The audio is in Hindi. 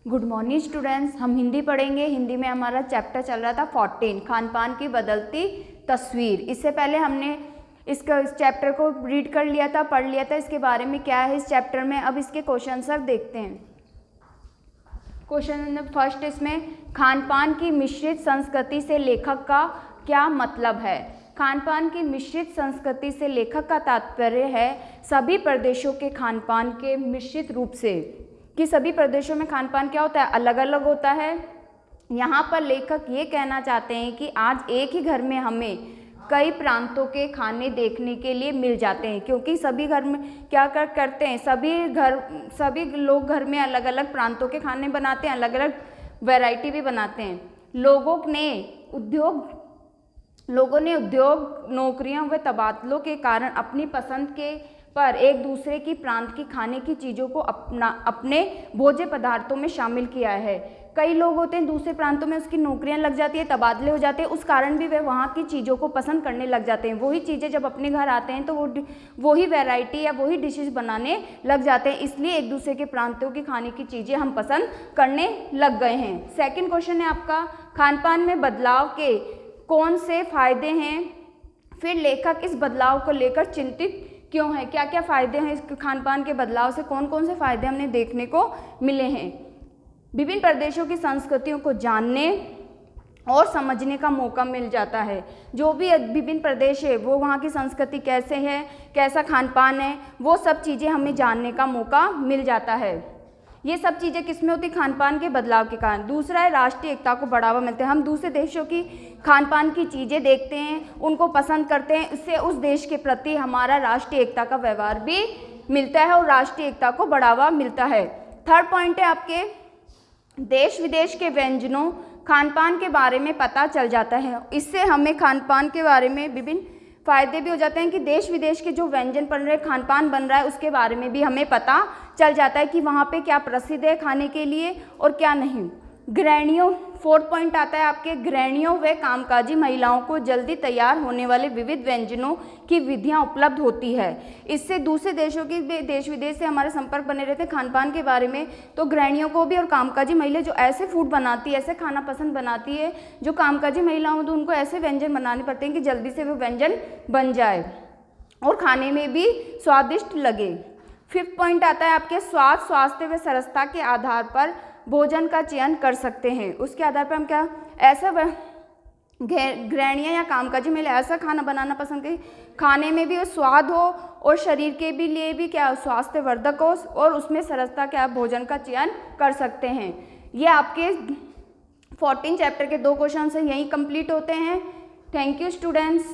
गुड मॉर्निंग स्टूडेंट्स, हम हिंदी पढ़ेंगे। हिंदी में हमारा चैप्टर चल रहा था 14 खान पान की बदलती तस्वीर। इससे पहले हमने इस चैप्टर को रीड कर लिया था, पढ़ लिया था इसके बारे में क्या है इस चैप्टर में। अब इसके क्वेश्चन सब देखते हैं। क्वेश्चन फर्स्ट, इसमें खान पान की मिश्रित संस्कृति से लेखक का क्या मतलब है। खान पान की मिश्रित संस्कृति से लेखक का तात्पर्य है सभी प्रदेशों के खान पान के मिश्रित रूप से, कि सभी प्रदेशों में खान पान क्या होता है, अलग अलग होता है। यहाँ पर लेखक ये कहना चाहते हैं कि आज एक ही घर में हमें कई प्रांतों के खाने देखने के लिए मिल जाते हैं, क्योंकि सभी घर में क्या करते हैं, सभी लोग घर में अलग अलग प्रांतों के खाने बनाते हैं, अलग अलग वैरायटी भी बनाते हैं। लोगों ने उद्योग, नौकरियों व तबादलों के कारण अपनी पसंद के पर एक दूसरे की प्रांत की खाने की चीज़ों को अपने भोज्य पदार्थों में शामिल किया है। कई लोग होते हैं दूसरे प्रांतों में, उसकी नौकरियां लग जाती है, तबादले हो जाते हैं, उस कारण भी वे वहाँ की चीज़ों को पसंद करने लग जाते हैं। वही चीज़ें जब अपने घर आते हैं तो वही वैरायटी या वही डिशेज बनाने लग जाते हैं, इसलिए एक दूसरे के प्रांतों की खाने की चीज़ें हम पसंद करने लग गए हैं। सेकेंड क्वेश्चन है आपका, खान पान में बदलाव के कौन से फायदे हैं, फिर लेखक इस बदलाव को लेकर चिंतित क्यों है। क्या क्या फ़ायदे हैं इस खान पान के बदलाव से, कौन कौन से फ़ायदे हमने देखने को मिले हैं। विभिन्न प्रदेशों की संस्कृतियों को जानने और समझने का मौका मिल जाता है। जो भी विभिन्न प्रदेश है वो वहाँ की संस्कृति कैसे है, कैसा खान पान है, वो सब चीज़ें हमें जानने का मौका मिल जाता है। ये सब चीज़ें किसमें होती, खान पान के बदलाव के कारण। दूसरा है राष्ट्रीय एकता को बढ़ावा मिलता है। हम दूसरे देशों की खान पान की चीज़ें देखते हैं, उनको पसंद करते हैं, इससे उस देश के प्रति हमारा राष्ट्रीय एकता का व्यवहार भी मिलता है और राष्ट्रीय एकता को बढ़ावा मिलता है। थर्ड पॉइंट है आपके, देश विदेश के व्यंजनों खान पान के बारे में पता चल जाता है। इससे हमें खान पान के बारे में विभिन्न फ़ायदे भी हो जाते हैं कि देश विदेश के जो व्यंजन बन रहे, खान पान बन रहा है, उसके बारे में भी हमें पता चल जाता है कि वहाँ पे क्या प्रसिद्ध है खाने के लिए और क्या नहीं। गृहिणियों, फोर्थ पॉइंट आता है आपके, गृहिणियों व कामकाजी महिलाओं को जल्दी तैयार होने वाले विविध व्यंजनों की विधियाँ उपलब्ध होती है। इससे दूसरे देशों की देश विदेश से हमारे संपर्क बने रहते हैं खान पान के बारे में। तो गृहिणियों को भी और कामकाजी महिला जो ऐसे फूड बनाती है, ऐसे खाना पसंद बनाती है, जो कामकाजी महिला हो तो उनको ऐसे व्यंजन बनाने पड़ते हैं कि जल्दी से वो व्यंजन बन जाए और खाने में भी स्वादिष्ट लगे। फिफ्थ पॉइंट आता है आपके, स्वाद, स्वास्थ्य व सरसता के आधार पर भोजन का चयन कर सकते हैं। उसके आधार पर हम क्या ऐसा गृहिणियाँ या कामकाजी महिला ऐसा खाना बनाना पसंद करें, खाने में भी स्वाद हो और शरीर के भी लिए भी क्या स्वास्थ्यवर्धक हो और उसमें सरसता क्या भोजन का चयन कर सकते हैं। ये आपके 14 चैप्टर के 2 क्वेश्चन से यही कंप्लीट होते हैं। Thank you students.